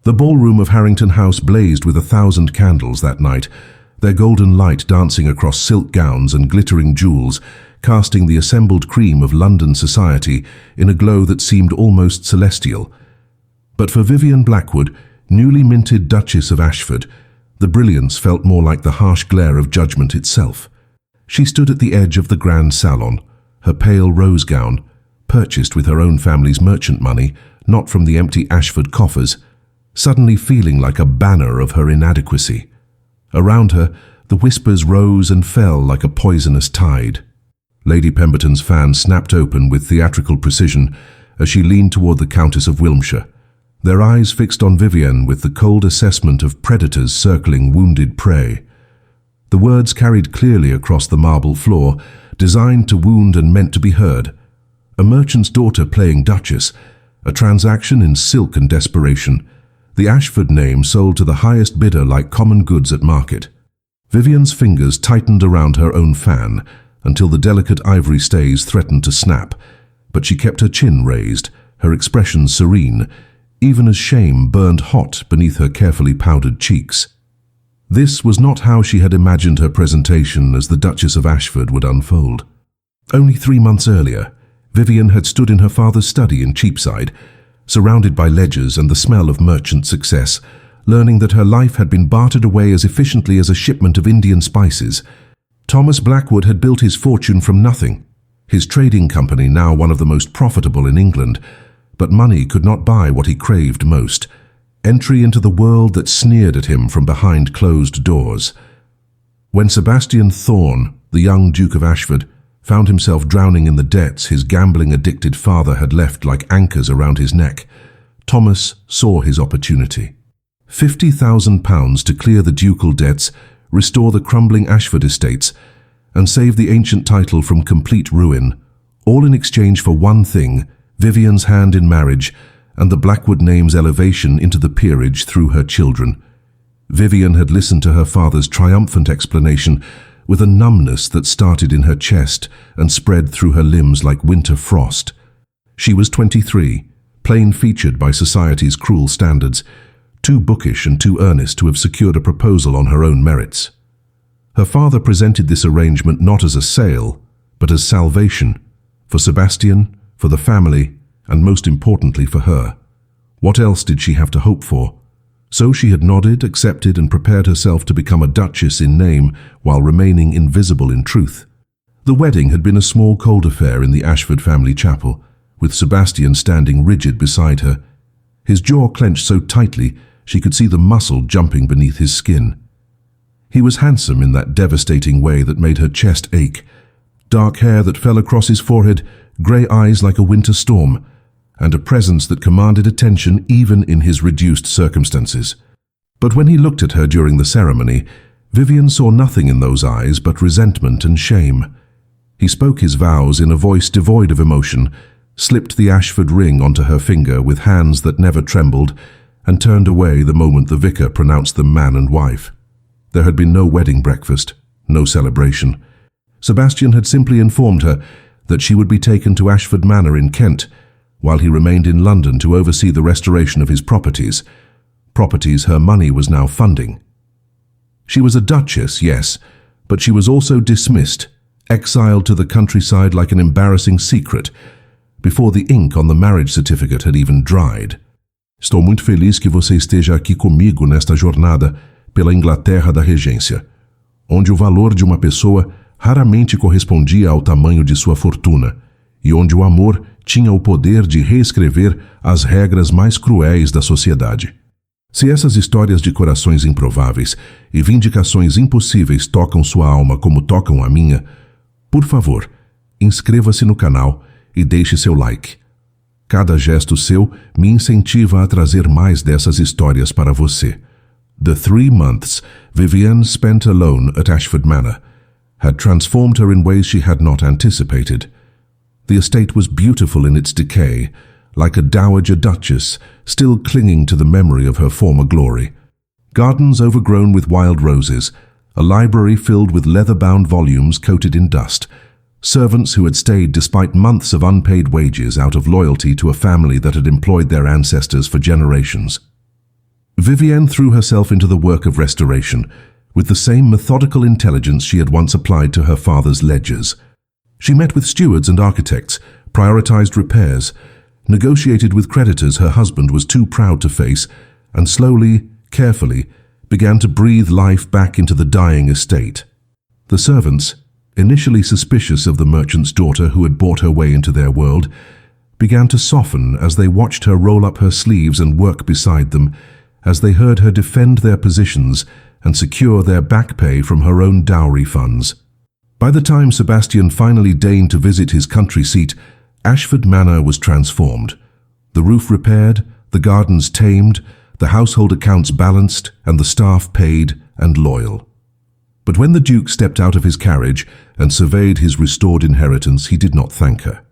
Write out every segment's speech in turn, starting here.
The ballroom of Harrington House blazed with 1,000 candles that night, their golden light dancing across silk gowns and glittering jewels, casting the assembled cream of London society in a glow that seemed almost celestial. But for Vivian Blackwood, newly minted Duchess of Ashford, the brilliance felt more like the harsh glare of judgment itself. She stood at the edge of the grand salon, her pale rose gown, purchased with her own family's merchant money, not from the empty Ashford coffers, suddenly feeling like a banner of her inadequacy. Around her, the whispers rose and fell like a poisonous tide. Lady Pemberton's fan snapped open with theatrical precision as she leaned toward the Countess of Wilmshire, their eyes fixed on Vivian with the cold assessment of predators circling wounded prey. The words carried clearly across the marble floor, designed to wound and meant to be heard. A merchant's daughter playing Duchess, a transaction in silk and desperation, the Ashford name sold to the highest bidder like common goods at market. Vivian's fingers tightened around her own fan until the delicate ivory stays threatened to snap, but she kept her chin raised, her expression serene, even as shame burned hot beneath her carefully powdered cheeks. This was not how she had imagined her presentation as the Duchess of Ashford would unfold. Only 3 months earlier, Vivian had stood in her father's study in Cheapside, surrounded by ledgers and the smell of merchant success, learning that her life had been bartered away as efficiently as a shipment of Indian spices. Thomas Blackwood had built his fortune from nothing, his trading company now one of the most profitable in England, but money could not buy what he craved most: entry into the world that sneered at him from behind closed doors. When Sebastian Thorne, the young Duke of Ashford, found himself drowning in the debts his gambling-addicted father had left like anchors around his neck, Thomas saw his opportunity. £50,000 to clear the ducal debts, restore the crumbling Ashford estates, and save the ancient title from complete ruin, all in exchange for one thing: Vivian's hand in marriage and the Blackwood name's elevation into the peerage through her children. Vivian had listened to her father's triumphant explanation with a numbness that started in her chest and spread through her limbs like winter frost. She was 23, plain-featured by society's cruel standards, too bookish and too earnest to have secured a proposal on her own merits. Her father presented this arrangement not as a sale, but as salvation, for Sebastian, for the family, and most importantly for her. What else did she have to hope for? So she had nodded, accepted, and prepared herself to become a duchess in name while remaining invisible in truth. The wedding had been a small cold affair in the Ashford family chapel, with Sebastian standing rigid beside her. His jaw clenched so tightly she could see the muscle jumping beneath his skin. He was handsome in that devastating way that made her chest ache. Dark hair that fell across his forehead, grey eyes like a winter storm, and a presence that commanded attention even in his reduced circumstances. But when he looked at her during the ceremony, Vivian saw nothing in those eyes but resentment and shame. He spoke his vows in a voice devoid of emotion, slipped the Ashford ring onto her finger with hands that never trembled, and turned away the moment the vicar pronounced them man and wife. There had been no wedding breakfast, no celebration. Sebastian had simply informed her that she would be taken to Ashford Manor in Kent, while he remained in London to oversee the restoration of his properties her money was now funding. She was a duchess, yes, but she was also dismissed, exiled to the countryside like an embarrassing secret, before the ink on the marriage certificate had even dried. Estou muito feliz que você esteja aqui comigo nesta jornada pela Inglaterra da Regência, onde o valor de uma pessoa raramente correspondia ao tamanho de sua fortuna, e onde o amor tinha o poder de reescrever as regras mais cruéis da sociedade. Se essas histórias de corações improváveis e vindicações impossíveis tocam sua alma como tocam a minha, por favor, inscreva-se no canal e deixe seu like. Cada gesto seu me incentiva a trazer mais dessas histórias para você. The 3 months Vivian spent alone at Ashford Manor had transformed her in ways she had not anticipated. The estate was beautiful in its decay, like a dowager duchess still clinging to the memory of her former glory. Gardens overgrown with wild roses, a library filled with leather-bound volumes coated in dust, servants who had stayed despite months of unpaid wages out of loyalty to a family that had employed their ancestors for generations. Vivienne threw herself into the work of restoration, with the same methodical intelligence she had once applied to her father's ledgers. She met with stewards and architects, prioritized repairs, negotiated with creditors her husband was too proud to face, and slowly, carefully, began to breathe life back into the dying estate. The servants, initially suspicious of the merchant's daughter who had bought her way into their world, began to soften as they watched her roll up her sleeves and work beside them, as they heard her defend their positions and secure their back pay from her own dowry funds. By the time Sebastian finally deigned to visit his country seat, Ashford Manor was transformed. The roof repaired, the gardens tamed, the household accounts balanced, and the staff paid and loyal. But when the Duke stepped out of his carriage and surveyed his restored inheritance, he did not thank her.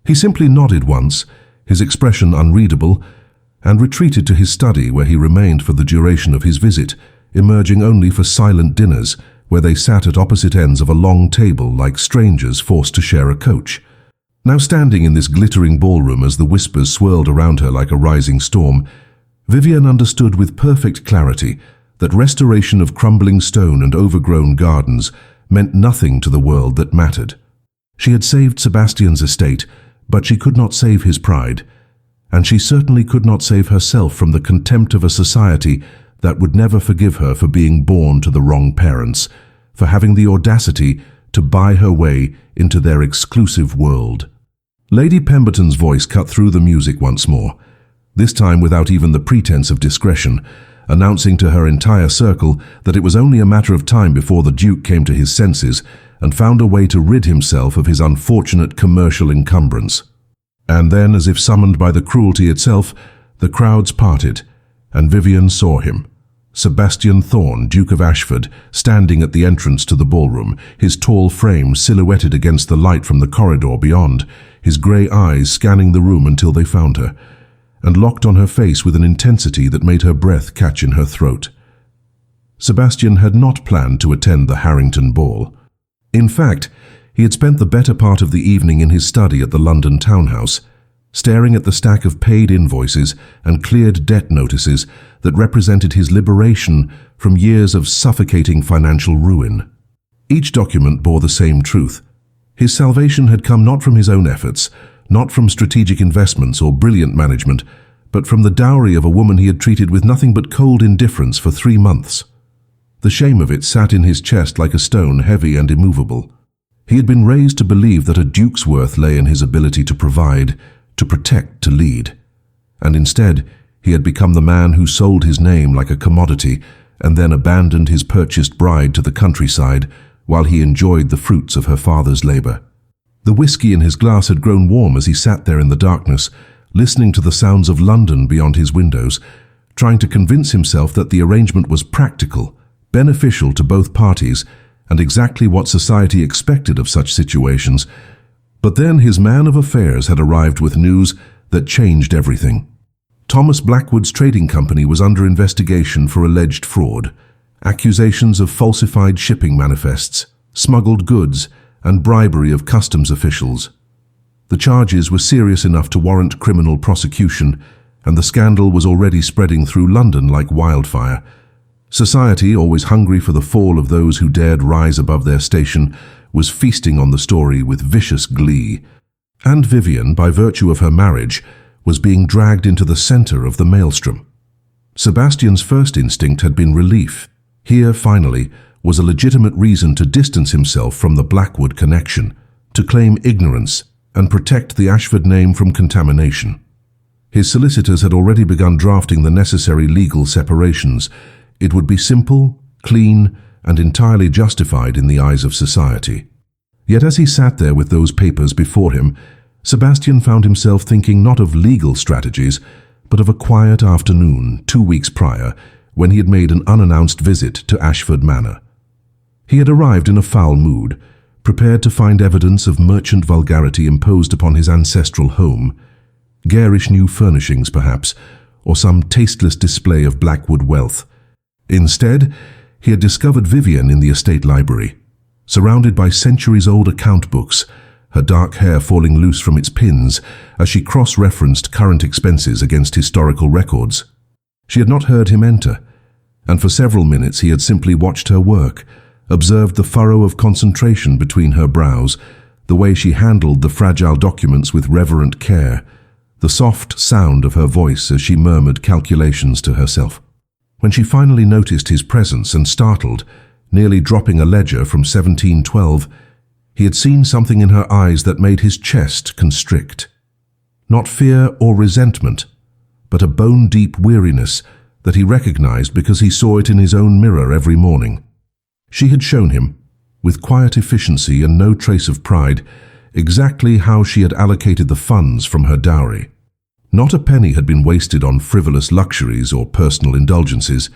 He simply nodded once, his expression unreadable, and retreated to his study where he remained for the duration of his visit, emerging only for silent dinners where they sat at opposite ends of a long table like strangers forced to share a coach. Now standing in this glittering ballroom as the whispers swirled around her like a rising storm, Vivienne understood with perfect clarity that restoration of crumbling stone and overgrown gardens meant nothing to the world that mattered. She had saved Sebastian's estate, but she could not save his pride, and she certainly could not save herself from the contempt of a society that would never forgive her for being born to the wrong parents, for having the audacity to buy her way into their exclusive world. Lady Pemberton's voice cut through the music once more, this time without even the pretense of discretion, announcing to her entire circle that it was only a matter of time before the Duke came to his senses and found a way to rid himself of his unfortunate commercial encumbrance. And then, as if summoned by the cruelty itself, the crowds parted, and Vivienne saw him. Sebastian Thorne, Duke of Ashford, standing at the entrance to the ballroom, his tall frame silhouetted against the light from the corridor beyond, his grey eyes scanning the room until they found her, and locked on her face with an intensity that made her breath catch in her throat. Sebastian had not planned to attend the Harrington ball. In fact, he had spent the better part of the evening in his study at the London townhouse, staring at the stack of paid invoices and cleared debt notices that represented his liberation from years of suffocating financial ruin. Each document bore the same truth. His salvation had come not from his own efforts, not from strategic investments or brilliant management, but from the dowry of a woman he had treated with nothing but cold indifference for 3 months. The shame of it sat in his chest like a stone, heavy and immovable. He had been raised to believe that a duke's worth lay in his ability to provide, to protect, to lead. And instead, he had become the man who sold his name like a commodity and then abandoned his purchased bride to the countryside while he enjoyed the fruits of her father's labor. The whiskey in his glass had grown warm as he sat there in the darkness, listening to the sounds of London beyond his windows, trying to convince himself that the arrangement was practical, beneficial to both parties, and exactly what society expected of such situations. But then his man of affairs had arrived with news that changed everything. Thomas Blackwood's trading company was under investigation for alleged fraud, accusations of falsified shipping manifests, smuggled goods, and bribery of customs officials. The charges were serious enough to warrant criminal prosecution, and the scandal was already spreading through London like wildfire. Society, always hungry for the fall of those who dared rise above their station, was feasting on the story with vicious glee. And Vivienne, by virtue of her marriage, was being dragged into the center of the maelstrom. Sebastian's first instinct had been relief. Here, finally, was a legitimate reason to distance himself from the Blackwood connection, to claim ignorance and protect the Ashford name from contamination. His solicitors had already begun drafting the necessary legal separations. It would be simple, clean, and entirely justified in the eyes of society. Yet as he sat there with those papers before him, Sebastian found himself thinking not of legal strategies, but of a quiet afternoon 2 weeks prior, when he had made an unannounced visit to Ashford Manor. He had arrived in a foul mood, prepared to find evidence of merchant vulgarity imposed upon his ancestral home, garish new furnishings perhaps, or some tasteless display of Blackwood wealth. Instead, he had discovered Vivienne in the estate library, surrounded by centuries-old account books, her dark hair falling loose from its pins as she cross-referenced current expenses against historical records. She had not heard him enter, and for several minutes he had simply watched her work, observed the furrow of concentration between her brows, the way she handled the fragile documents with reverent care, the soft sound of her voice as she murmured calculations to herself. When she finally noticed his presence and startled, nearly dropping a ledger from 1712, he had seen something in her eyes that made his chest constrict. Not fear or resentment, but a bone-deep weariness that he recognized because he saw it in his own mirror every morning. She had shown him, with quiet efficiency and no trace of pride, exactly how she had allocated the funds from her dowry. Not a penny had been wasted on frivolous luxuries or personal indulgences.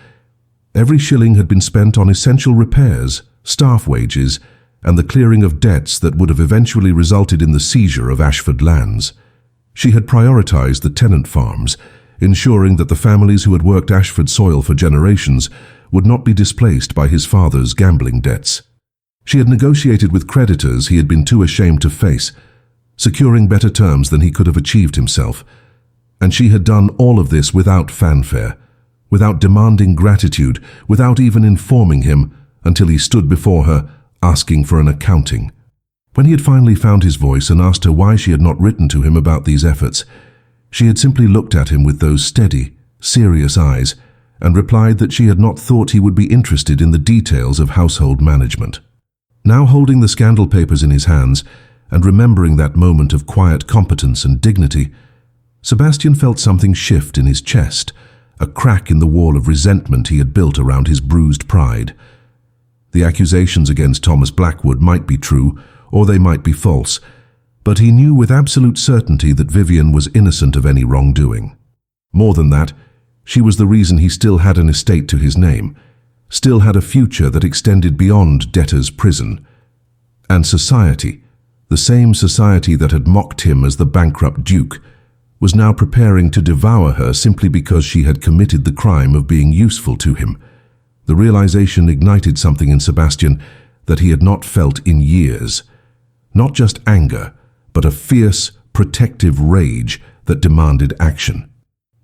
Every shilling had been spent on essential repairs, staff wages, and the clearing of debts that would have eventually resulted in the seizure of Ashford lands. She had prioritized the tenant farms, ensuring that the families who had worked Ashford soil for generations would not be displaced by his father's gambling debts. She had negotiated with creditors he had been too ashamed to face, securing better terms than he could have achieved himself. And she had done all of this without fanfare, without demanding gratitude, without even informing him until he stood before her, asking for an accounting. When he had finally found his voice and asked her why she had not written to him about these efforts, she had simply looked at him with those steady, serious eyes and replied that she had not thought he would be interested in the details of household management. Now holding the scandal papers in his hands and remembering that moment of quiet competence and dignity, Sebastian felt something shift in his chest, a crack in the wall of resentment he had built around his bruised pride. The accusations against Thomas Blackwood might be true, or they might be false, but he knew with absolute certainty that Vivian was innocent of any wrongdoing. More than that, she was the reason he still had an estate to his name, still had a future that extended beyond debtor's prison. And society, the same society that had mocked him as the bankrupt duke, was now preparing to devour her simply because she had committed the crime of being useful to him. The realization ignited something in Sebastian that he had not felt in years. Not just anger, but a fierce, protective rage that demanded action.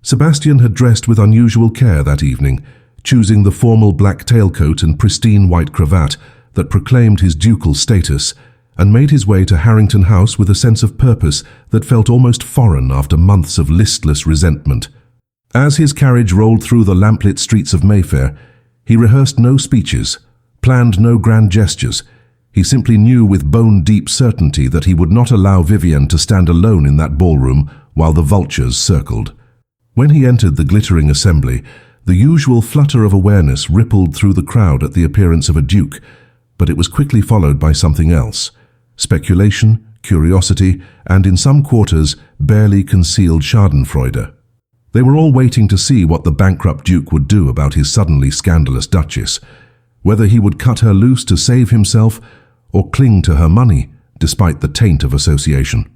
Sebastian had dressed with unusual care that evening, choosing the formal black tailcoat and pristine white cravat that proclaimed his ducal status, and made his way to Harrington House with a sense of purpose that felt almost foreign after months of listless resentment. As his carriage rolled through the lamplit streets of Mayfair, he rehearsed no speeches, planned no grand gestures. He simply knew with bone-deep certainty that he would not allow Vivian to stand alone in that ballroom while the vultures circled. When he entered the glittering assembly, the usual flutter of awareness rippled through the crowd at the appearance of a duke, but it was quickly followed by something else: speculation, curiosity, and in some quarters, barely concealed schadenfreude. They were all waiting to see what the bankrupt duke would do about his suddenly scandalous duchess, whether he would cut her loose to save himself or cling to her money despite the taint of association.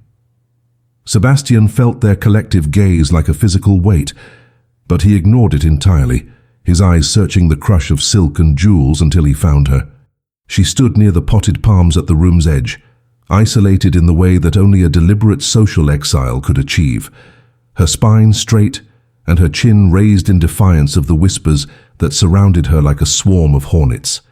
Sebastian felt their collective gaze like a physical weight, but he ignored it entirely, his eyes searching the crush of silk and jewels until he found her. She stood near the potted palms at the room's edge, isolated in the way that only a deliberate social exile could achieve, her spine straight and her chin raised in defiance of the whispers that surrounded her like a swarm of hornets.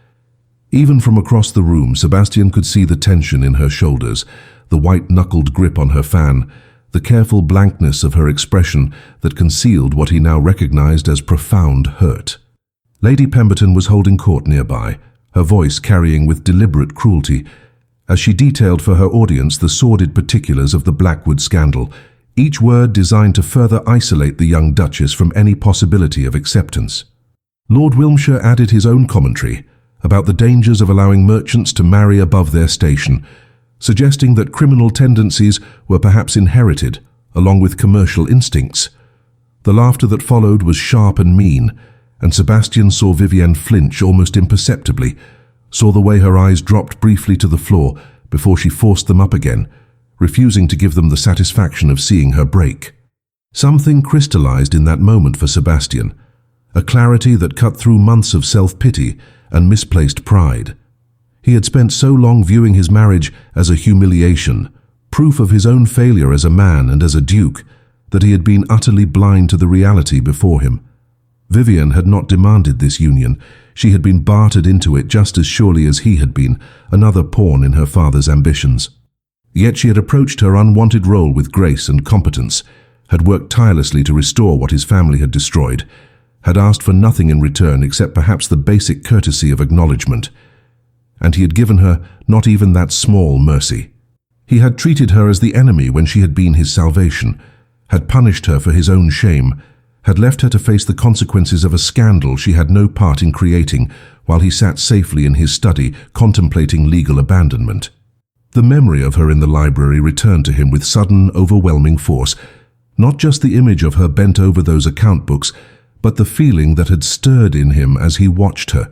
Even from across the room, Sebastian could see the tension in her shoulders, the white-knuckled grip on her fan, the careful blankness of her expression that concealed what he now recognized as profound hurt. Lady Pemberton was holding court nearby, her voice carrying with deliberate cruelty, as she detailed for her audience the sordid particulars of the Blackwood scandal, each word designed to further isolate the young Duchess from any possibility of acceptance. Lord Wilmshire added his own commentary about the dangers of allowing merchants to marry above their station, suggesting that criminal tendencies were perhaps inherited, along with commercial instincts. The laughter that followed was sharp and mean, and Sebastian saw Vivienne flinch almost imperceptibly, saw the way her eyes dropped briefly to the floor before she forced them up again, refusing to give them the satisfaction of seeing her break. Something crystallized in that moment for Sebastian, a clarity that cut through months of self-pity and misplaced pride. He had spent so long viewing his marriage as a humiliation, proof of his own failure as a man and as a duke, that he had been utterly blind to the reality before him. Vivian had not demanded this union. She had been bartered into it just as surely as he had been, another pawn in her father's ambitions. Yet she had approached her unwanted role with grace and competence, had worked tirelessly to restore what his family had destroyed, had asked for nothing in return except perhaps the basic courtesy of acknowledgement. And he had given her not even that small mercy. He had treated her as the enemy when she had been his salvation, had punished her for his own shame, had left her to face the consequences of a scandal she had no part in creating, while he sat safely in his study contemplating legal abandonment. The memory of her in the library returned to him with sudden, overwhelming force, not just the image of her bent over those account books, but the feeling that had stirred in him as he watched her,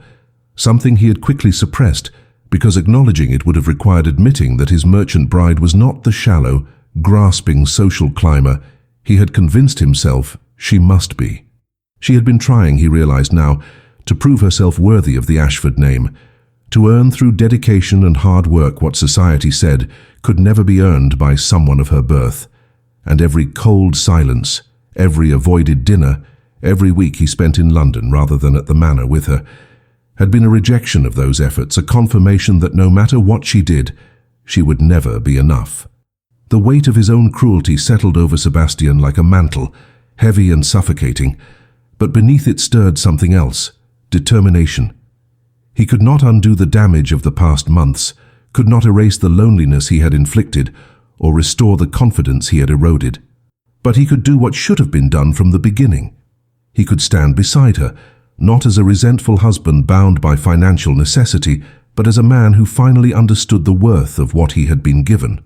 something he had quickly suppressed, because acknowledging it would have required admitting that his merchant bride was not the shallow, grasping social climber he had convinced himself she must be. She had been trying, he realized now, to prove herself worthy of the Ashford name, to earn through dedication and hard work what society said could never be earned by someone of her birth. And every cold silence, every avoided dinner, every week he spent in London rather than at the manor with her, had been a rejection of those efforts, a confirmation that no matter what she did, she would never be enough. The weight of his own cruelty settled over Sebastian like a mantle, heavy and suffocating, but beneath it stirred something else, determination. He could not undo the damage of the past months, could not erase the loneliness he had inflicted, or restore the confidence he had eroded. But he could do what should have been done from the beginning. He could stand beside her, not as a resentful husband bound by financial necessity, but as a man who finally understood the worth of what he had been given.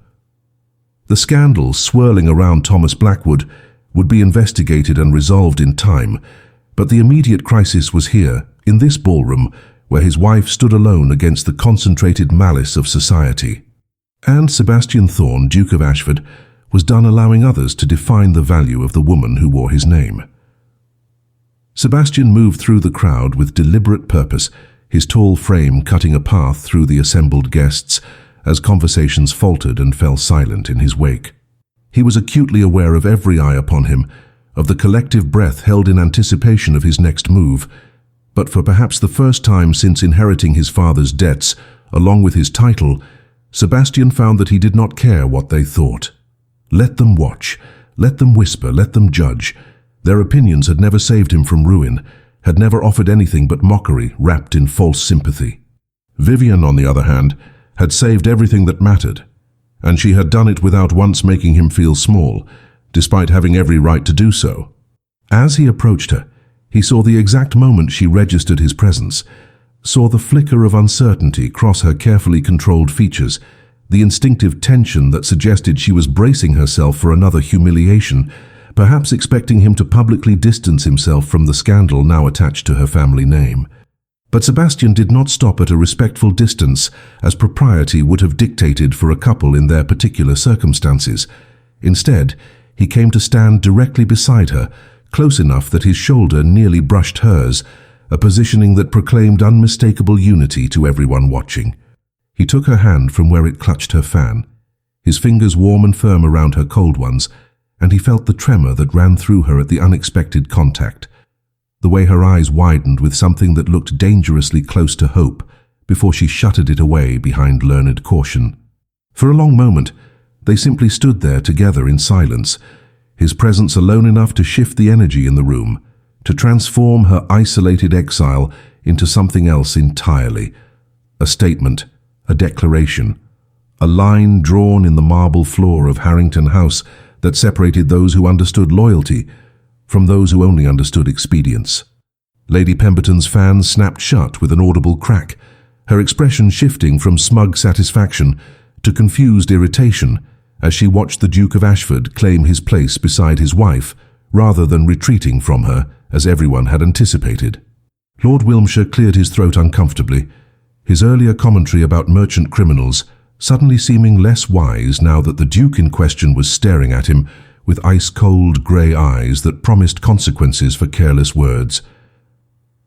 The scandal swirling around Thomas Blackwood would be investigated and resolved in time, but the immediate crisis was here, in this ballroom, where his wife stood alone against the concentrated malice of society. And Sebastian Thorne, Duke of Ashford, was done allowing others to define the value of the woman who wore his name. Sebastian moved through the crowd with deliberate purpose, his tall frame cutting a path through the assembled guests as conversations faltered and fell silent in his wake. He was acutely aware of every eye upon him, of the collective breath held in anticipation of his next move, but for perhaps the first time since inheriting his father's debts, along with his title, Sebastian found that he did not care what they thought. Let them watch, let them whisper, let them judge. Their opinions had never saved him from ruin, had never offered anything but mockery wrapped in false sympathy. Vivian, on the other hand, had saved everything that mattered, and she had done it without once making him feel small, despite having every right to do so. As he approached her, he saw the exact moment she registered his presence, saw the flicker of uncertainty cross her carefully controlled features, the instinctive tension that suggested she was bracing herself for another humiliation, perhaps expecting him to publicly distance himself from the scandal now attached to her family name. But Sebastian did not stop at a respectful distance, as propriety would have dictated for a couple in their particular circumstances. Instead, he came to stand directly beside her, close enough that his shoulder nearly brushed hers, a positioning that proclaimed unmistakable unity to everyone watching. He took her hand from where it clutched her fan, his fingers warm and firm around her cold ones, and he felt the tremor that ran through her at the unexpected contact, the way her eyes widened with something that looked dangerously close to hope before she shuttered it away behind learned caution. For a long moment, they simply stood there together in silence, his presence alone enough to shift the energy in the room, to transform her isolated exile into something else entirely, a statement, a declaration, a line drawn in the marble floor of Harrington House that separated those who understood loyalty from those who only understood expedience. Lady Pemberton's fan snapped shut with an audible crack, her expression shifting from smug satisfaction to confused irritation as she watched the Duke of Ashford claim his place beside his wife, rather than retreating from her, as everyone had anticipated. Lord Wilmshire cleared his throat uncomfortably, his earlier commentary about merchant criminals suddenly seeming less wise now that the Duke in question was staring at him with ice-cold grey eyes that promised consequences for careless words.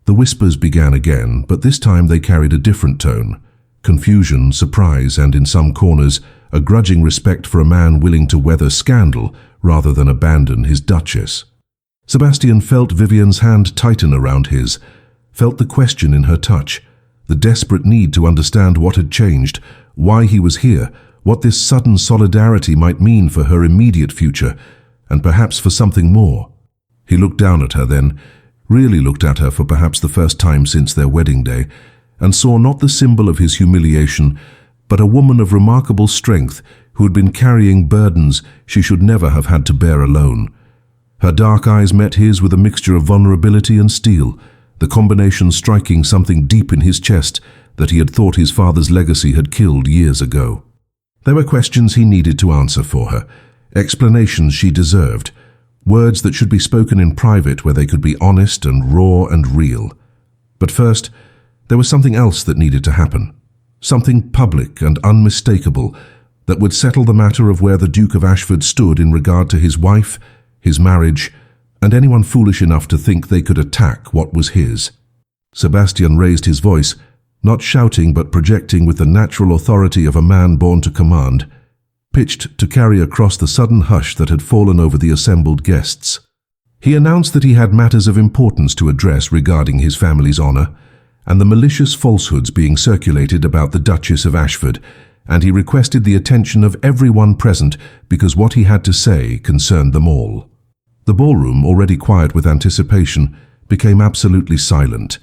The whispers began again, but this time they carried a different tone. Confusion, surprise, and in some corners, a grudging respect for a man willing to weather scandal rather than abandon his duchess. Sebastian felt Vivian's hand tighten around his, felt the question in her touch, the desperate need to understand what had changed, why he was here, what this sudden solidarity might mean for her immediate future, and perhaps for something more. He looked down at her then, really looked at her for perhaps the first time since their wedding day, and saw not the symbol of his humiliation, but a woman of remarkable strength who had been carrying burdens she should never have had to bear alone. Her dark eyes met his with a mixture of vulnerability and steel, the combination striking something deep in his chest that he had thought his father's legacy had killed years ago. There were questions he needed to answer for her, explanations she deserved, words that should be spoken in private where they could be honest and raw and real. But first, there was something else that needed to happen, something public and unmistakable that would settle the matter of where the Duke of Ashford stood in regard to his wife, his marriage, and anyone foolish enough to think they could attack what was his. Sebastian raised his voice, not shouting but projecting with the natural authority of a man born to command, pitched to carry across the sudden hush that had fallen over the assembled guests. He announced that he had matters of importance to address regarding his family's honour, and the malicious falsehoods being circulated about the Duchess of Ashford, and he requested the attention of everyone present because what he had to say concerned them all. The ballroom, already quiet with anticipation, became absolutely silent,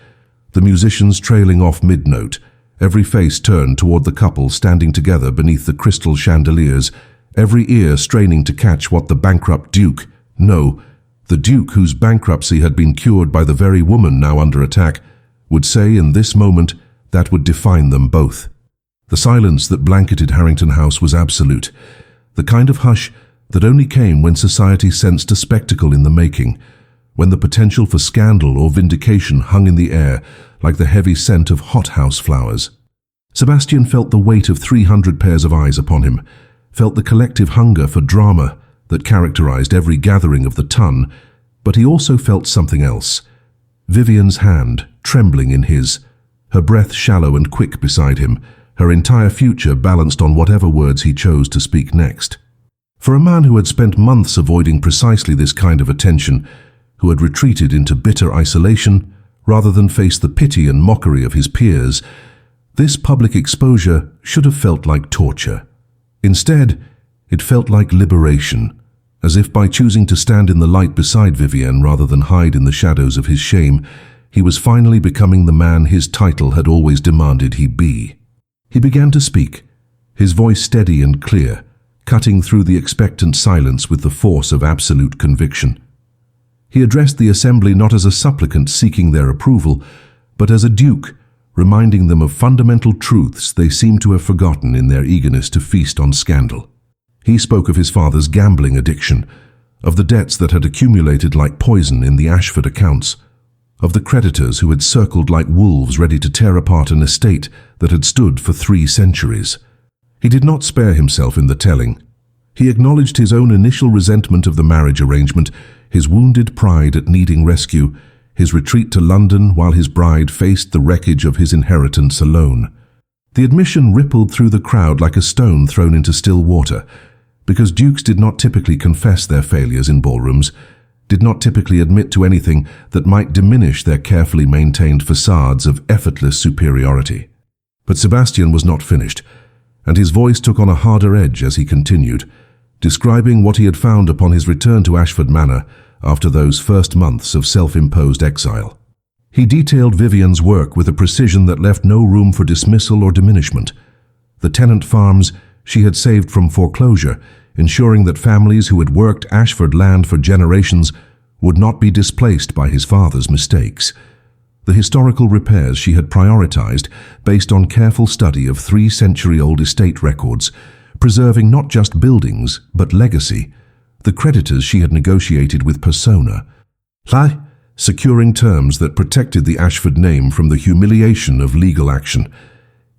the musicians trailing off mid-note, every face turned toward the couple standing together beneath the crystal chandeliers, every ear straining to catch what the bankrupt Duke, no, the Duke whose bankruptcy had been cured by the very woman now under attack, would say in this moment that would define them both. The silence that blanketed Harrington House was absolute, the kind of hush that only came when society sensed a spectacle in the making, when the potential for scandal or vindication hung in the air like the heavy scent of hothouse flowers. Sebastian felt the weight of 300 pairs of eyes upon him, felt the collective hunger for drama that characterized every gathering of the ton, but he also felt something else. Vivian's hand trembling in his, her breath shallow and quick beside him, her entire future balanced on whatever words he chose to speak next. For a man who had spent months avoiding precisely this kind of attention, who had retreated into bitter isolation rather than face the pity and mockery of his peers, this public exposure should have felt like torture. Instead, it felt like liberation, as if by choosing to stand in the light beside Vivian rather than hide in the shadows of his shame, he was finally becoming the man his title had always demanded he be. He began to speak, his voice steady and clear, cutting through the expectant silence with the force of absolute conviction. He addressed the assembly not as a supplicant seeking their approval, but as a duke, reminding them of fundamental truths they seemed to have forgotten in their eagerness to feast on scandal. He spoke of his father's gambling addiction, of the debts that had accumulated like poison in the Ashford accounts, of the creditors who had circled like wolves ready to tear apart an estate that had stood for 3 centuries. He did not spare himself in the telling. He acknowledged his own initial resentment of the marriage arrangement, his wounded pride at needing rescue, his retreat to London while his bride faced the wreckage of his inheritance alone. The admission rippled through the crowd like a stone thrown into still water, because dukes did not typically confess their failures in ballrooms, did not typically admit to anything that might diminish their carefully maintained facades of effortless superiority. But Sebastian was not finished, and his voice took on a harder edge as he continued, describing what he had found upon his return to Ashford Manor after those first months of self-imposed exile. He detailed Vivian's work with a precision that left no room for dismissal or diminishment. The tenant farms she had saved from foreclosure, ensuring that families who had worked Ashford land for generations would not be displaced by his father's mistakes. The historical repairs she had prioritized based on careful study of 3-century-old estate records, preserving not just buildings but legacy, the creditors she had negotiated with persona, securing terms that protected the Ashford name from the humiliation of legal action.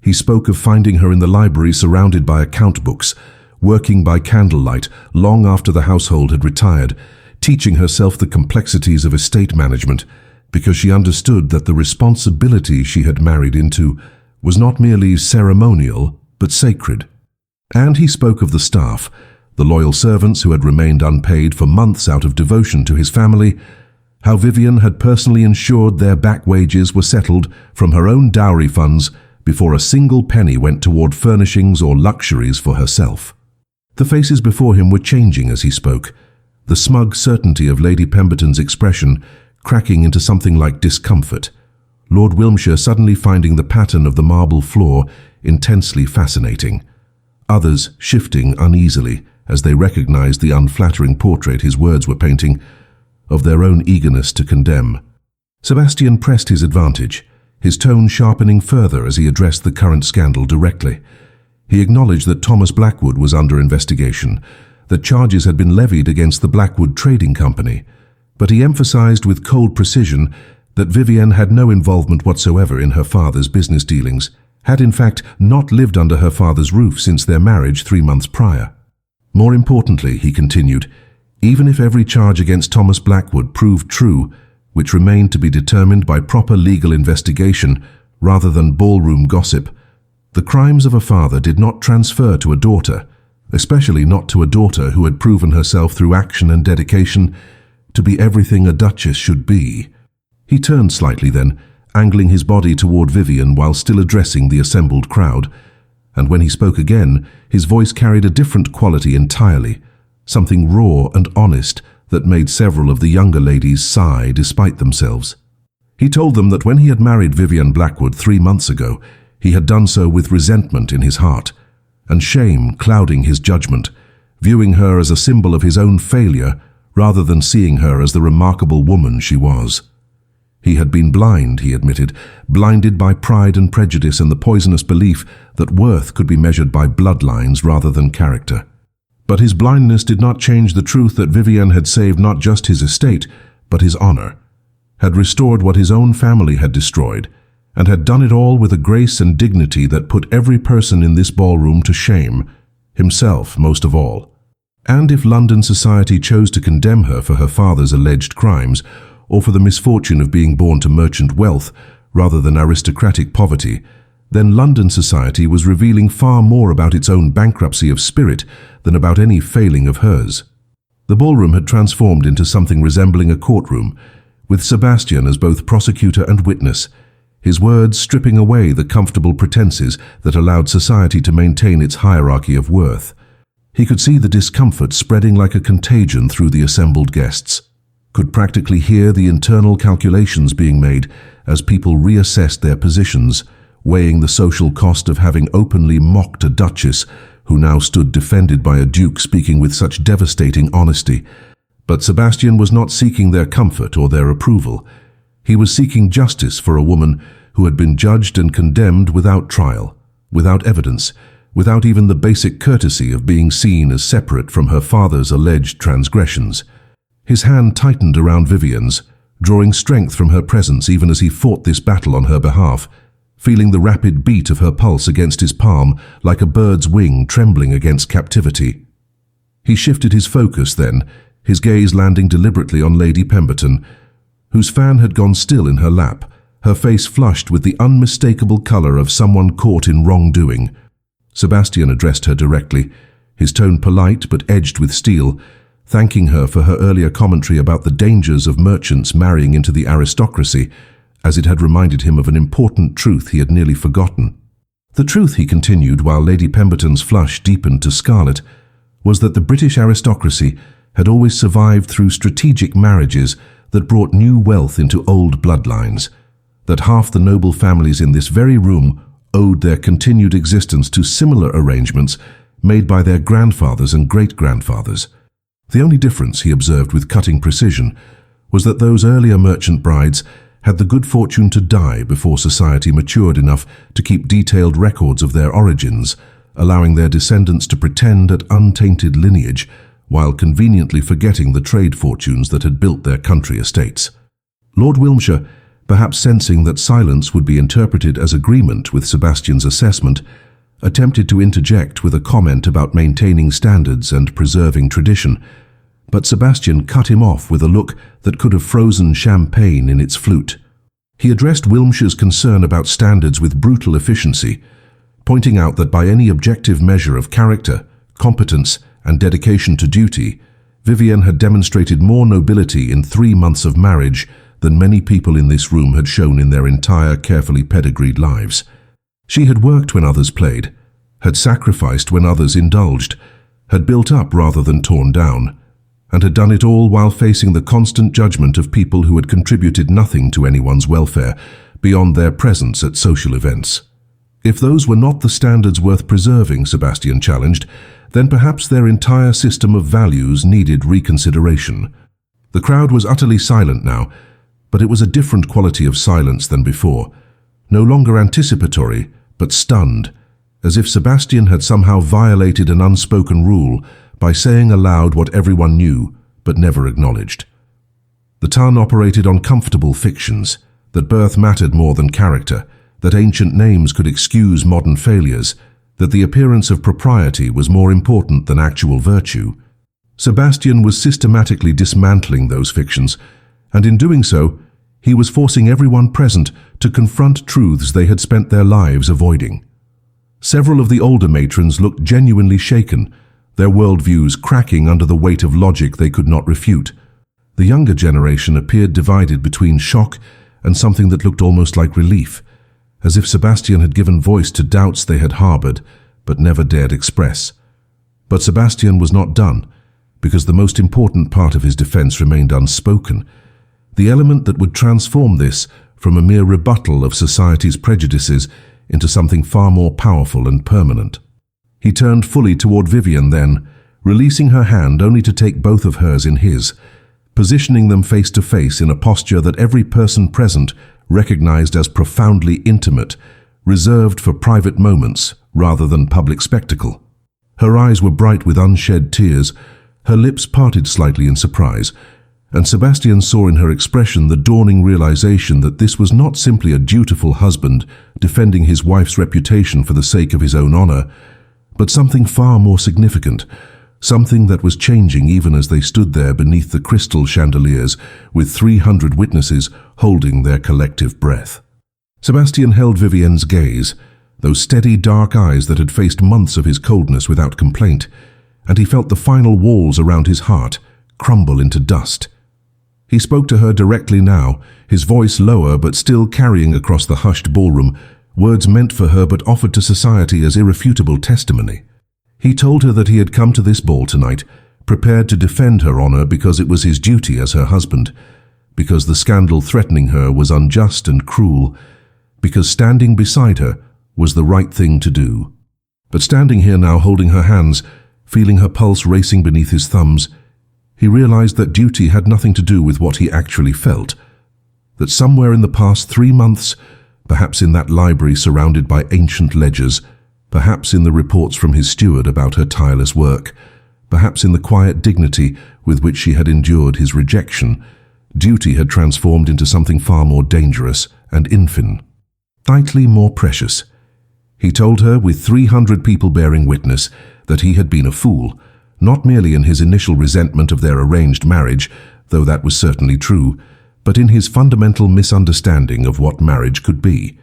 He spoke of finding her in the library surrounded by account books, working by candlelight long after the household had retired, teaching herself the complexities of estate management, because she understood that the responsibility she had married into was not merely ceremonial but sacred. And he spoke of the staff, the loyal servants who had remained unpaid for months out of devotion to his family, how Vivian had personally ensured their back wages were settled from her own dowry funds before a single penny went toward furnishings or luxuries for herself. The faces before him were changing as he spoke, the smug certainty of Lady Pemberton's expression cracking into something like discomfort, Lord Wilmshire suddenly finding the pattern of the marble floor intensely fascinating, others shifting uneasily as they recognized the unflattering portrait his words were painting of their own eagerness to condemn. Sebastian pressed his advantage, his tone sharpening further as he addressed the current scandal directly. He acknowledged that Thomas Blackwood was under investigation, that charges had been levied against the Blackwood Trading Company, but he emphasized with cold precision that Vivian had no involvement whatsoever in her father's business dealings, had in fact not lived under her father's roof since their marriage 3 months prior. More importantly, he continued, even if every charge against Thomas Blackwood proved true, which remained to be determined by proper legal investigation rather than ballroom gossip, the crimes of a father did not transfer to a daughter, especially not to a daughter who had proven herself through action and dedication to be everything a duchess should be. He turned slightly then, angling his body toward Vivian while still addressing the assembled crowd, and when he spoke again, his voice carried a different quality entirely, something raw and honest that made several of the younger ladies sigh despite themselves. He told them that when he had married Vivian Blackwood 3 months ago, he had done so with resentment in his heart, and shame clouding his judgment, viewing her as a symbol of his own failure rather than seeing her as the remarkable woman she was. He had been blind, he admitted, blinded by pride and prejudice and the poisonous belief that worth could be measured by bloodlines rather than character. But his blindness did not change the truth that Vivian had saved not just his estate, but his honor, had restored what his own family had destroyed, and had done it all with a grace and dignity that put every person in this ballroom to shame, himself most of all. And if London society chose to condemn her for her father's alleged crimes, or for the misfortune of being born to merchant wealth rather than aristocratic poverty, then London society was revealing far more about its own bankruptcy of spirit than about any failing of hers. The ballroom had transformed into something resembling a courtroom, with Sebastian as both prosecutor and witness, his words stripping away the comfortable pretenses that allowed society to maintain its hierarchy of worth. He could see the discomfort spreading like a contagion through the assembled guests, could practically hear the internal calculations being made as people reassessed their positions, weighing the social cost of having openly mocked a duchess who now stood defended by a duke speaking with such devastating honesty. But Sebastian was not seeking their comfort or their approval. He was seeking justice for a woman who had been judged and condemned without trial, without evidence, without even the basic courtesy of being seen as separate from her father's alleged transgressions. His hand tightened around Vivian's, drawing strength from her presence even as he fought this battle on her behalf, feeling the rapid beat of her pulse against his palm like a bird's wing trembling against captivity. He shifted his focus then, his gaze landing deliberately on Lady Pemberton, whose fan had gone still in her lap, her face flushed with the unmistakable color of someone caught in wrongdoing. Sebastian addressed her directly, his tone polite but edged with steel, thanking her for her earlier commentary about the dangers of merchants marrying into the aristocracy, as it had reminded him of an important truth he had nearly forgotten. The truth, he continued while Lady Pemberton's flush deepened to scarlet, was that the British aristocracy had always survived through strategic marriages that brought new wealth into old bloodlines, that half the noble families in this very room owed their continued existence to similar arrangements made by their grandfathers and great-grandfathers. The only difference, he observed with cutting precision, was that those earlier merchant brides had the good fortune to die before society matured enough to keep detailed records of their origins, allowing their descendants to pretend at untainted lineage while conveniently forgetting the trade fortunes that had built their country estates. Lord Wilmshire, perhaps sensing that silence would be interpreted as agreement with Sebastian's assessment, attempted to interject with a comment about maintaining standards and preserving tradition, but Sebastian cut him off with a look that could have frozen champagne in its flute. He addressed Wilmshire's concern about standards with brutal efficiency, pointing out that by any objective measure of character, competence, and dedication to duty, Vivienne had demonstrated more nobility in 3 months of marriage than many people in this room had shown in their entire carefully pedigreed lives. She had worked when others played, had sacrificed when others indulged, had built up rather than torn down, and had done it all while facing the constant judgment of people who had contributed nothing to anyone's welfare beyond their presence at social events. If those were not the standards worth preserving, Sebastian challenged, then perhaps their entire system of values needed reconsideration. The crowd was utterly silent now, but it was a different quality of silence than before, no longer anticipatory, but stunned, as if Sebastian had somehow violated an unspoken rule by saying aloud what everyone knew but never acknowledged. The town operated on comfortable fictions, that birth mattered more than character, that ancient names could excuse modern failures, that the appearance of propriety was more important than actual virtue. Sebastian was systematically dismantling those fictions, and in doing so, he was forcing everyone present to confront truths they had spent their lives avoiding. Several of the older matrons looked genuinely shaken, their worldviews cracking under the weight of logic they could not refute. The younger generation appeared divided between shock and something that looked almost like relief, as if Sebastian had given voice to doubts they had harbored but never dared express. But Sebastian was not done, because the most important part of his defense remained unspoken, the element that would transform this from a mere rebuttal of society's prejudices into something far more powerful and permanent. He turned fully toward Vivienne then, releasing her hand only to take both of hers in his, positioning them face to face in a posture that every person present recognized as profoundly intimate, reserved for private moments rather than public spectacle. Her eyes were bright with unshed tears, her lips parted slightly in surprise, and Sebastian saw in her expression the dawning realization that this was not simply a dutiful husband defending his wife's reputation for the sake of his own honor, but something far more significant, something that was changing even as they stood there beneath the crystal chandeliers with 300 witnesses holding their collective breath. Sebastian held Vivienne's gaze, those steady dark eyes that had faced months of his coldness without complaint, and he felt the final walls around his heart crumble into dust. He spoke to her directly now, his voice lower but still carrying across the hushed ballroom words meant for her but offered to society as irrefutable testimony. He told her that he had come to this ball tonight, prepared to defend her honor because it was his duty as her husband, because the scandal threatening her was unjust and cruel, because standing beside her was the right thing to do. But standing here now holding her hands, feeling her pulse racing beneath his thumbs, he realized that duty had nothing to do with what he actually felt, that somewhere in the past 3 months, perhaps in that library surrounded by ancient ledgers, perhaps in the reports from his steward about her tireless work, perhaps in the quiet dignity with which she had endured his rejection, duty had transformed into something far more dangerous and infinitely more precious. He told her, with 300 people bearing witness, that he had been a fool, not merely in his initial resentment of their arranged marriage, though that was certainly true, but in his fundamental misunderstanding of what marriage could be.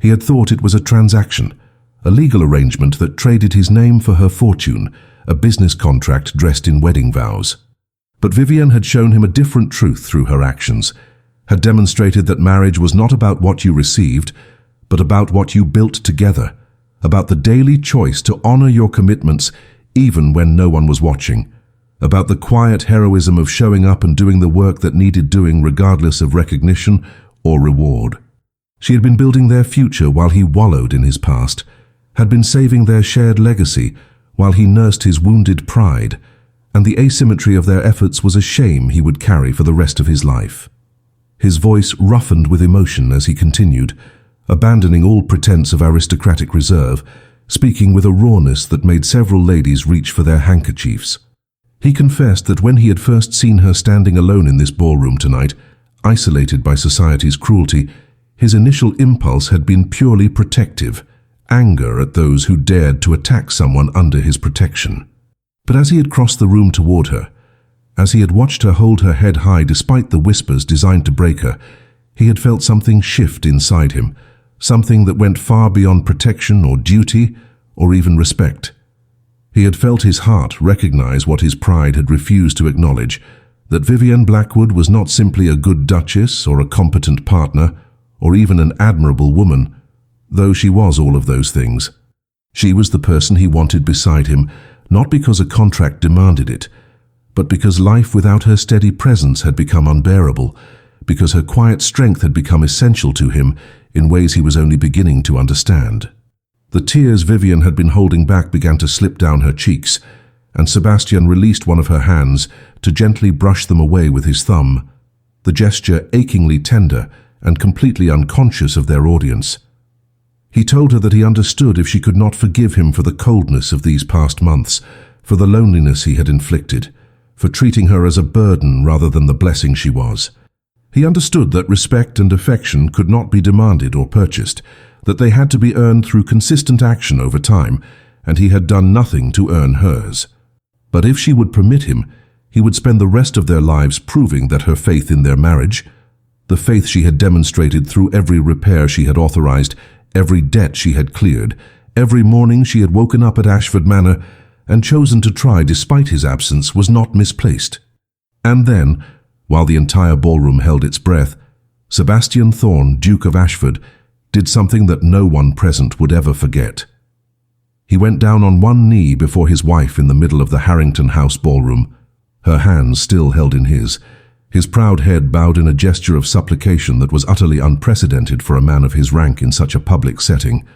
He had thought it was a transaction, a legal arrangement that traded his name for her fortune, a business contract dressed in wedding vows. But Vivienne had shown him a different truth through her actions, had demonstrated that marriage was not about what you received, but about what you built together, about the daily choice to honor your commitments even when no one was watching, about the quiet heroism of showing up and doing the work that needed doing regardless of recognition or reward. She had been building their future while he wallowed in his past, had been saving their shared legacy while he nursed his wounded pride, and the asymmetry of their efforts was a shame he would carry for the rest of his life. His voice roughened with emotion as he continued, abandoning all pretense of aristocratic reserve, speaking with a rawness that made several ladies reach for their handkerchiefs. He confessed that when he had first seen her standing alone in this ballroom tonight, isolated by society's cruelty, his initial impulse had been purely protective, anger at those who dared to attack someone under his protection. But as he had crossed the room toward her, as he had watched her hold her head high despite the whispers designed to break her, he had felt something shift inside him, something that went far beyond protection or duty or even respect. He had felt his heart recognize what his pride had refused to acknowledge, that Vivienne Blackwood was not simply a good duchess or a competent partner, or even an admirable woman, though she was all of those things. She was the person he wanted beside him, not because a contract demanded it, but because life without her steady presence had become unbearable, because her quiet strength had become essential to him in ways he was only beginning to understand. The tears Vivienne had been holding back began to slip down her cheeks, and Sebastian released one of her hands to gently brush them away with his thumb, the gesture achingly tender and completely unconscious of their audience. He told her that he understood if she could not forgive him for the coldness of these past months, for the loneliness he had inflicted, for treating her as a burden rather than the blessing she was. He understood that respect and affection could not be demanded or purchased, that they had to be earned through consistent action over time, and he had done nothing to earn hers. But if she would permit him, he would spend the rest of their lives proving that her faith in their marriage, the faith she had demonstrated through every repair she had authorized, every debt she had cleared, every morning she had woken up at Ashford Manor and chosen to try despite his absence, was not misplaced. And then, while the entire ballroom held its breath, Sebastian Thorne, Duke of Ashford, did something that no one present would ever forget. He went down on one knee before his wife in the middle of the Harrington House ballroom, her hands still held in his proud head bowed in a gesture of supplication that was utterly unprecedented for a man of his rank in such a public setting.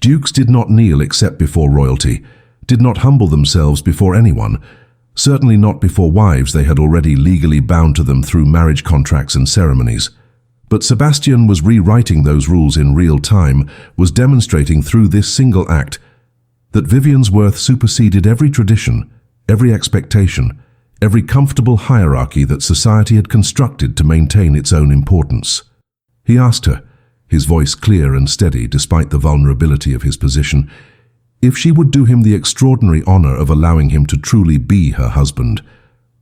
Dukes did not kneel except before royalty, did not humble themselves before anyone, certainly not before wives they had already legally bound to them through marriage contracts and ceremonies. But Sebastian was rewriting those rules in real time, was demonstrating through this single act that Vivienne's worth superseded every tradition, every expectation, every comfortable hierarchy that society had constructed to maintain its own importance. He asked her, his voice clear and steady despite the vulnerability of his position, if she would do him the extraordinary honor of allowing him to truly be her husband,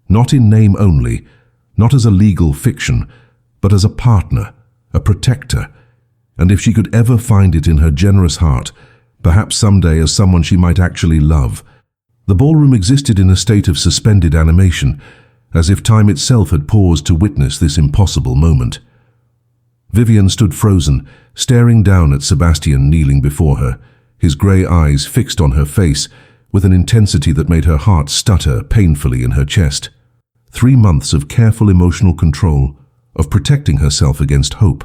not in name only, not as a legal fiction, but as a partner, a protector, and if she could ever find it in her generous heart, perhaps someday as someone she might actually love. The ballroom existed in a state of suspended animation, as if time itself had paused to witness this impossible moment. Vivienne stood frozen, staring down at Sebastian kneeling before her, his grey eyes fixed on her face with an intensity that made her heart stutter painfully in her chest. 3 months of careful emotional control, of protecting herself against hope,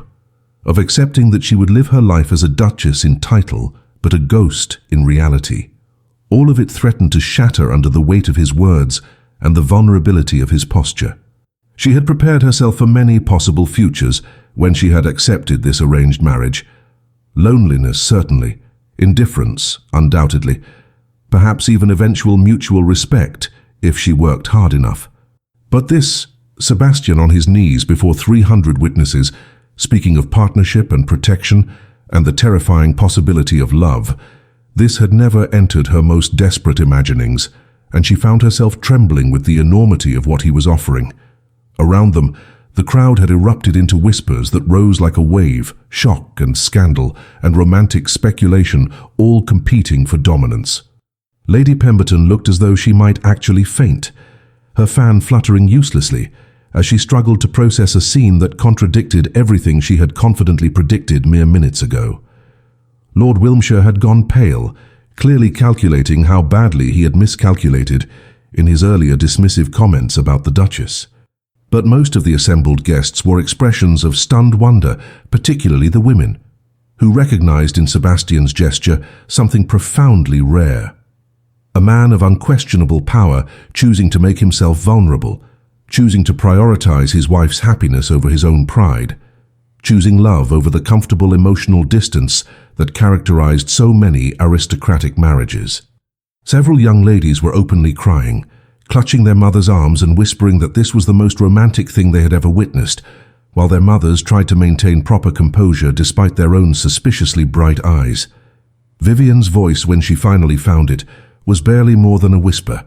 of accepting that she would live her life as a duchess in title, but a ghost in reality. All of it threatened to shatter under the weight of his words and the vulnerability of his posture. She had prepared herself for many possible futures when she had accepted this arranged marriage. Loneliness, certainly. Indifference, undoubtedly. Perhaps even eventual mutual respect, if she worked hard enough. But this, Sebastian on his knees before 300 witnesses, speaking of partnership and protection and the terrifying possibility of love, this had never entered her most desperate imaginings, and she found herself trembling with the enormity of what he was offering. Around them, the crowd had erupted into whispers that rose like a wave, shock and scandal and romantic speculation, all competing for dominance. Lady Pemberton looked as though she might actually faint, her fan fluttering uselessly, as she struggled to process a scene that contradicted everything she had confidently predicted mere minutes ago. Lord Wilmshire had gone pale, clearly calculating how badly he had miscalculated in his earlier dismissive comments about the Duchess. But most of the assembled guests wore expressions of stunned wonder, particularly the women, who recognized in Sebastian's gesture something profoundly rare. A man of unquestionable power choosing to make himself vulnerable, choosing to prioritize his wife's happiness over his own pride, choosing love over the comfortable emotional distance that characterized so many aristocratic marriages. Several young ladies were openly crying, clutching their mother's arms and whispering that this was the most romantic thing they had ever witnessed, while their mothers tried to maintain proper composure despite their own suspiciously bright eyes. Vivienne's voice, when she finally found it, was barely more than a whisper,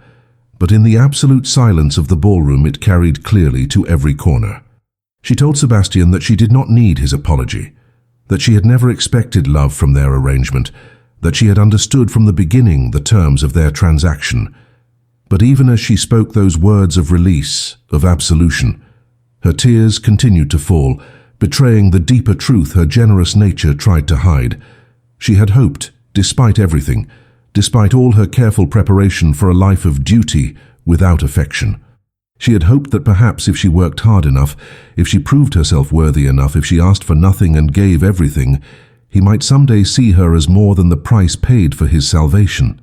but in the absolute silence of the ballroom it carried clearly to every corner. She told Sebastian that she did not need his apology, that she had never expected love from their arrangement, that she had understood from the beginning the terms of their transaction. But even as she spoke those words of release, of absolution, her tears continued to fall, betraying the deeper truth her generous nature tried to hide. She had hoped, despite everything, despite all her careful preparation for a life of duty without affection. She had hoped that perhaps if she worked hard enough, if she proved herself worthy enough, if she asked for nothing and gave everything, he might someday see her as more than the price paid for his salvation.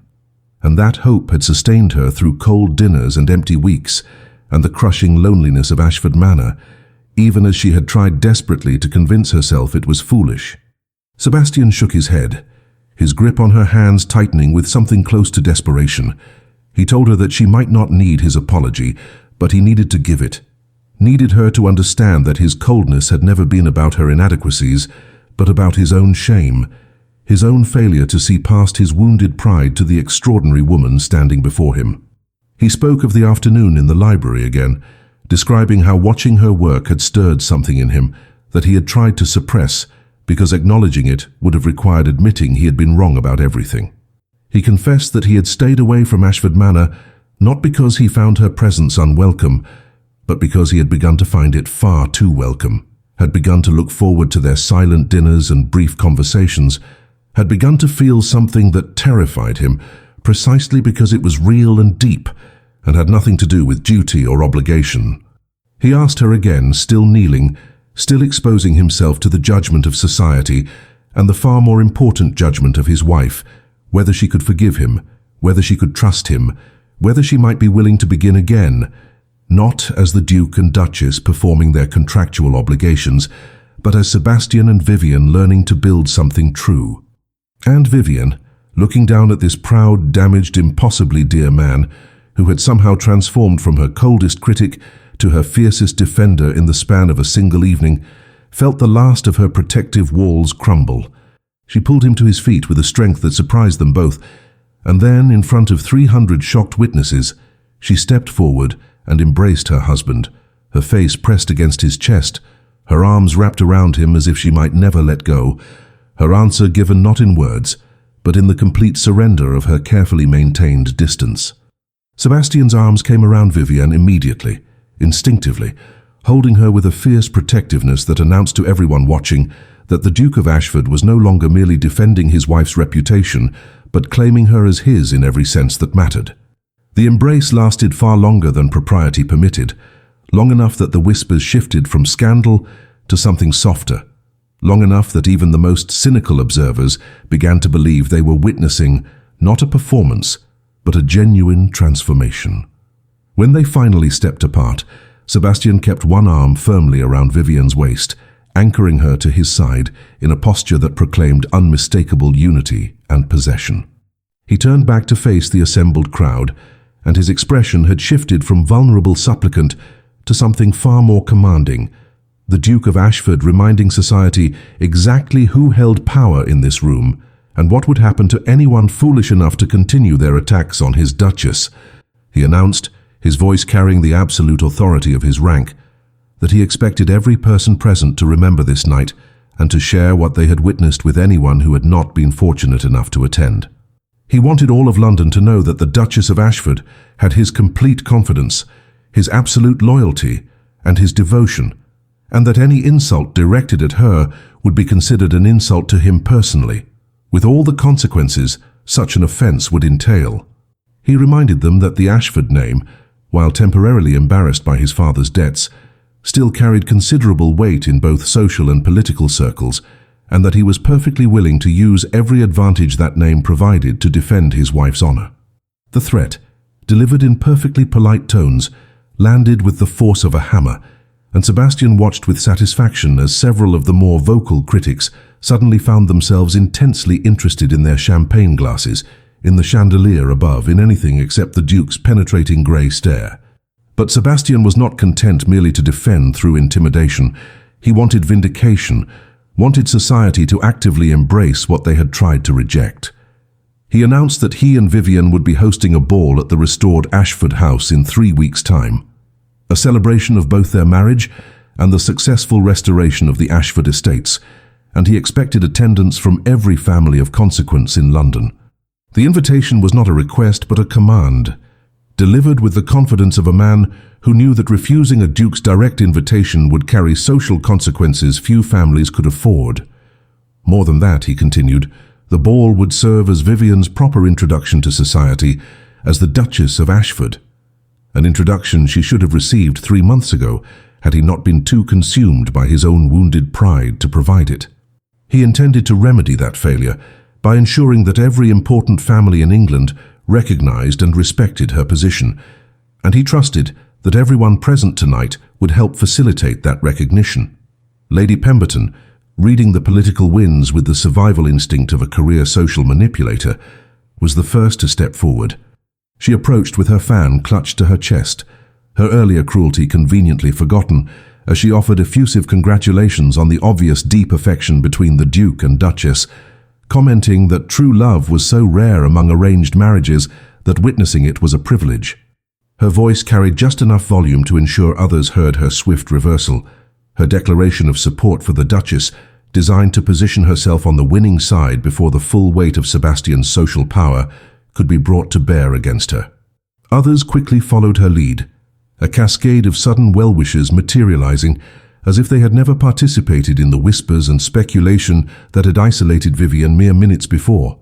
And that hope had sustained her through cold dinners and empty weeks, and the crushing loneliness of Ashford Manor, even as she had tried desperately to convince herself it was foolish. Sebastian shook his head, his grip on her hands tightening with something close to desperation. He told her that she might not need his apology, but he needed to give it, needed her to understand that his coldness had never been about her inadequacies, but about his own shame, his own failure to see past his wounded pride to the extraordinary woman standing before him. He spoke of the afternoon in the library again, describing how watching her work had stirred something in him that he had tried to suppress because acknowledging it would have required admitting he had been wrong about everything. He confessed that he had stayed away from Ashford Manor not because he found her presence unwelcome, but because he had begun to find it far too welcome, had begun to look forward to their silent dinners and brief conversations, had begun to feel something that terrified him precisely because it was real and deep and had nothing to do with duty or obligation. He asked her again, still kneeling, still exposing himself to the judgment of society and the far more important judgment of his wife, whether she could forgive him, whether she could trust him, whether she might be willing to begin again, not as the Duke and Duchess performing their contractual obligations, but as Sebastian and Vivian learning to build something true. And Vivian, looking down at this proud, damaged, impossibly dear man, who had somehow transformed from her coldest critic to her fiercest defender in the span of a single evening, felt the last of her protective walls crumble. She pulled him to his feet with a strength that surprised them both, and then, in front of 300 shocked witnesses, she stepped forward and embraced her husband, her face pressed against his chest, her arms wrapped around him as if she might never let go, her answer given not in words, but in the complete surrender of her carefully maintained distance. Sebastian's arms came around Vivian immediately, instinctively, holding her with a fierce protectiveness that announced to everyone watching that the Duke of Ashford was no longer merely defending his wife's reputation, but claiming her as his in every sense that mattered. The embrace lasted far longer than propriety permitted, long enough that the whispers shifted from scandal to something softer, long enough that even the most cynical observers began to believe they were witnessing not a performance, but a genuine transformation. When they finally stepped apart, Sebastian kept one arm firmly around Vivian's waist, anchoring her to his side in a posture that proclaimed unmistakable unity and possession. He turned back to face the assembled crowd, and his expression had shifted from vulnerable supplicant to something far more commanding, the Duke of Ashford reminding society exactly who held power in this room and what would happen to anyone foolish enough to continue their attacks on his Duchess. He announced, his voice carrying the absolute authority of his rank, that he expected every person present to remember this night and to share what they had witnessed with anyone who had not been fortunate enough to attend. He wanted all of London to know that the Duchess of Ashford had his complete confidence, his absolute loyalty, and his devotion, and that any insult directed at her would be considered an insult to him personally, with all the consequences such an offence would entail. He reminded them that the Ashford name, while temporarily embarrassed by his father's debts, still carried considerable weight in both social and political circles, and that he was perfectly willing to use every advantage that name provided to defend his wife's honour. The threat, delivered in perfectly polite tones, landed with the force of a hammer, and Sebastian watched with satisfaction as several of the more vocal critics suddenly found themselves intensely interested in their champagne glasses, in the chandelier above, in anything except the Duke's penetrating grey stare. But Sebastian was not content merely to defend through intimidation. He wanted vindication, wanted society to actively embrace what they had tried to reject. He announced that he and Vivian would be hosting a ball at the restored Ashford House in 3 weeks' time, a celebration of both their marriage and the successful restoration of the Ashford estates, and he expected attendance from every family of consequence in London. The invitation was not a request but a command, delivered with the confidence of a man who knew that refusing a duke's direct invitation would carry social consequences few families could afford. More than that, he continued, the ball would serve as Vivian's proper introduction to society as the Duchess of Ashford, an introduction she should have received 3 months ago had he not been too consumed by his own wounded pride to provide it. He intended to remedy that failure by ensuring that every important family in England recognized and respected her position, and he trusted that everyone present tonight would help facilitate that recognition. Lady Pemberton, reading the political winds with the survival instinct of a career social manipulator, was the first to step forward. She approached with her fan clutched to her chest, her earlier cruelty conveniently forgotten, as she offered effusive congratulations on the obvious deep affection between the Duke and Duchess, commenting that true love was so rare among arranged marriages that witnessing it was a privilege. Her voice carried just enough volume to ensure others heard her swift reversal, her declaration of support for the Duchess, designed to position herself on the winning side before the full weight of Sebastian's social power could be brought to bear against her. Others quickly followed her lead, a cascade of sudden well-wishers materializing as if they had never participated in the whispers and speculation that had isolated Vivian mere minutes before.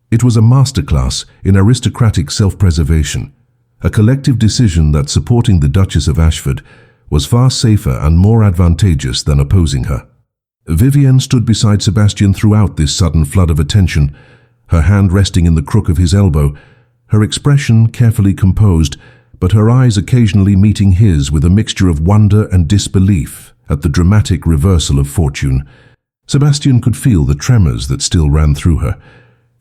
It was a masterclass in aristocratic self-preservation, a collective decision that supporting the Duchess of Ashford was far safer and more advantageous than opposing her. Vivian stood beside Sebastian throughout this sudden flood of attention, her hand resting in the crook of his elbow, her expression carefully composed, but her eyes occasionally meeting his with a mixture of wonder and disbelief at the dramatic reversal of fortune. Sebastian could feel the tremors that still ran through her,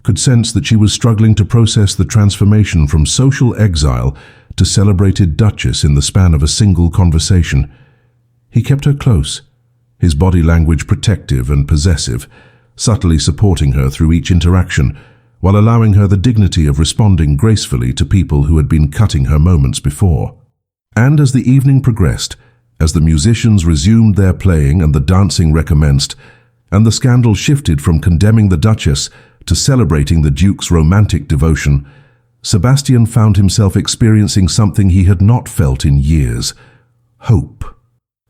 could sense that she was struggling to process the transformation from social exile to celebrated Duchess in the span of a single conversation. He kept her close, his body language protective and possessive, subtly supporting her through each interaction, while allowing her the dignity of responding gracefully to people who had been cutting her moments before. And as the evening progressed, as the musicians resumed their playing and the dancing recommenced, and the scandal shifted from condemning the Duchess to celebrating the Duke's romantic devotion, Sebastian found himself experiencing something he had not felt in years: hope.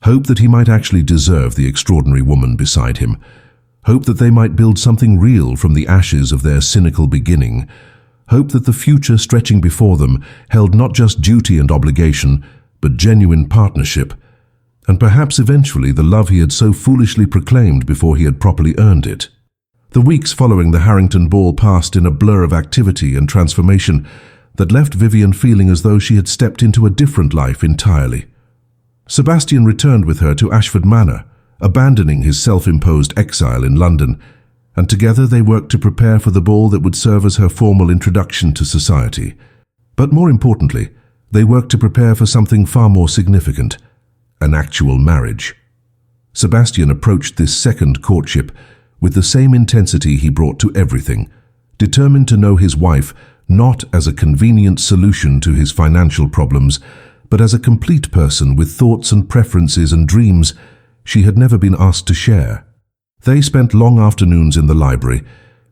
Hope that he might actually deserve the extraordinary woman beside him. Hope that they might build something real from the ashes of their cynical beginning. Hope that the future stretching before them held not just duty and obligation, but genuine partnership, and perhaps eventually the love he had so foolishly proclaimed before he had properly earned it. The weeks following the Harrington ball passed in a blur of activity and transformation that left Vivian feeling as though she had stepped into a different life entirely. Sebastian returned with her to Ashford Manor, abandoning his self-imposed exile in London, and together they worked to prepare for the ball that would serve as her formal introduction to society. But more importantly, they worked to prepare for something far more significant: an actual marriage. Sebastian approached this second courtship with the same intensity he brought to everything, determined to know his wife not as a convenient solution to his financial problems, but as a complete person with thoughts and preferences and dreams she had never been asked to share. They spent long afternoons in the library,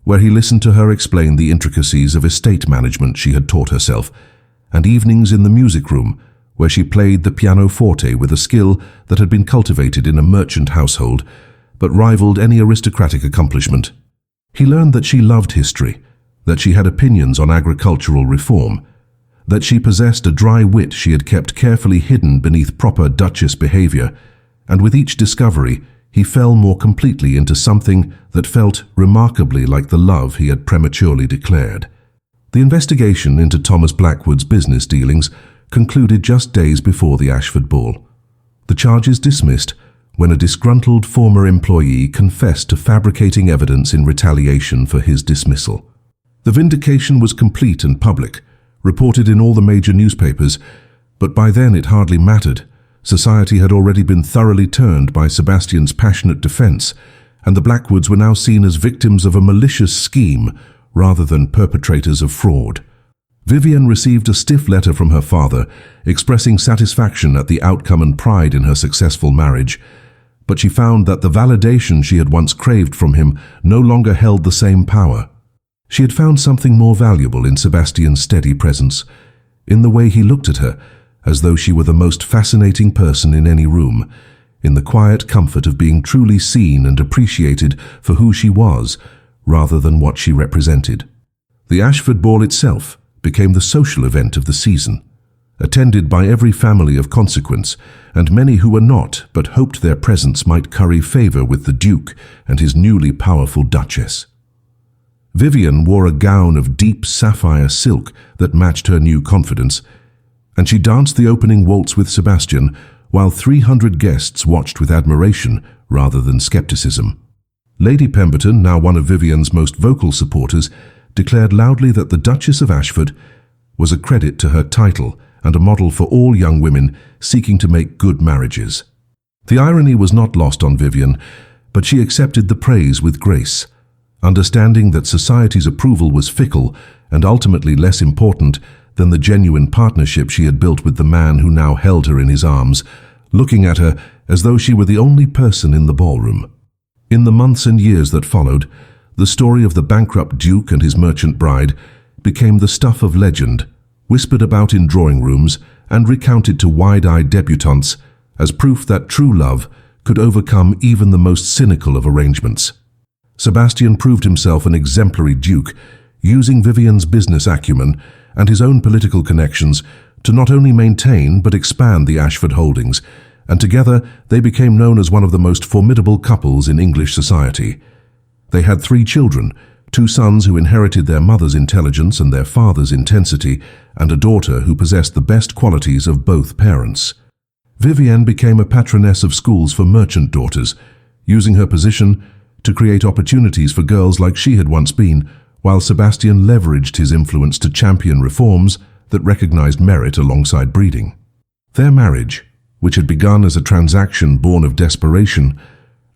where he listened to her explain the intricacies of estate management she had taught herself, and evenings in the music room, where she played the pianoforte with a skill that had been cultivated in a merchant household, but rivaled any aristocratic accomplishment. He learned that she loved history, that she had opinions on agricultural reform, that she possessed a dry wit she had kept carefully hidden beneath proper Duchess behavior, and with each discovery, he fell more completely into something that felt remarkably like the love he had prematurely declared. The investigation into Thomas Blackwood's business dealings concluded just days before the Ashford ball. The charges dismissed when a disgruntled former employee confessed to fabricating evidence in retaliation for his dismissal. The vindication was complete and public, reported in all the major newspapers, but by then it hardly mattered. Society had already been thoroughly turned by Sebastian's passionate defense, and the Blackwoods were now seen as victims of a malicious scheme rather than perpetrators of fraud. Vivian received a stiff letter from her father expressing satisfaction at the outcome and pride in her successful marriage, but she found that the validation she had once craved from him no longer held the same power. She had found something more valuable in Sebastian's steady presence, in the way he looked at her, as though she were the most fascinating person in any room, in the quiet comfort of being truly seen and appreciated for who she was, rather than what she represented. The Ashford Ball itself became the social event of the season, attended by every family of consequence, and many who were not, but hoped their presence might curry favour with the Duke and his newly powerful Duchess. Vivian wore a gown of deep sapphire silk that matched her new confidence, and she danced the opening waltz with Sebastian, while 300 guests watched with admiration rather than skepticism. Lady Pemberton, now one of Vivian's most vocal supporters, declared loudly that the Duchess of Ashford was a credit to her title and a model for all young women seeking to make good marriages. The irony was not lost on Vivian, but she accepted the praise with grace, understanding that society's approval was fickle and ultimately less important than the genuine partnership she had built with the man who now held her in his arms, looking at her as though she were the only person in the ballroom. In the months and years that followed, the story of the bankrupt Duke and his merchant bride became the stuff of legend, whispered about in drawing rooms and recounted to wide-eyed debutantes as proof that true love could overcome even the most cynical of arrangements. Sebastian proved himself an exemplary duke, using Vivian's business acumen and his own political connections to not only maintain but expand the Ashford holdings, and together they became known as one of the most formidable couples in English society. They had 3 children, 2 sons who inherited their mother's intelligence and their father's intensity, and a daughter who possessed the best qualities of both parents. Vivian became a patroness of schools for merchant daughters, using her position to create opportunities for girls like she had once been, while Sebastian leveraged his influence to champion reforms that recognized merit alongside breeding. Their marriage, which had begun as a transaction born of desperation,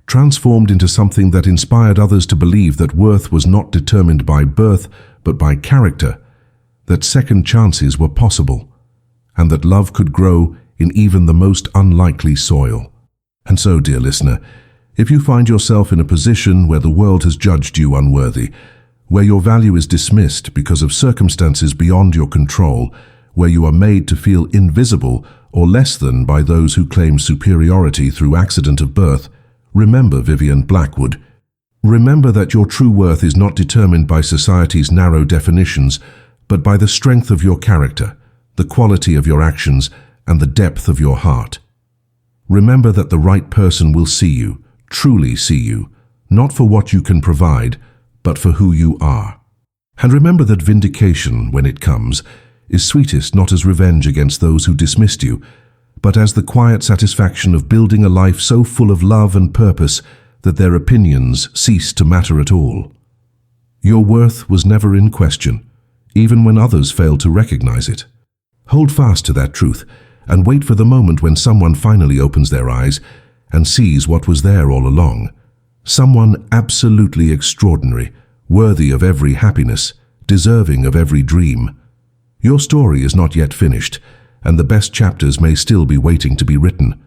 transformed into something that inspired others to believe that worth was not determined by birth but by character, that second chances were possible, and that love could grow in even the most unlikely soil. And so, dear listener, if you find yourself in a position where the world has judged you unworthy, where your value is dismissed because of circumstances beyond your control, where you are made to feel invisible or less than by those who claim superiority through accident of birth, remember Vivian Blackwood. Remember that your true worth is not determined by society's narrow definitions, but by the strength of your character, the quality of your actions, and the depth of your heart. Remember that the right person will see you, truly see you, not for what you can provide, but for who you are. And remember that vindication, when it comes, is sweetest not as revenge against those who dismissed you, but as the quiet satisfaction of building a life so full of love and purpose that their opinions cease to matter at all. Your worth was never in question, even when others failed to recognize it. Hold fast to that truth, and wait for the moment when someone finally opens their eyes and sees what was there all along. Someone absolutely extraordinary, worthy of every happiness, deserving of every dream. Your story is not yet finished, and the best chapters may still be waiting to be written.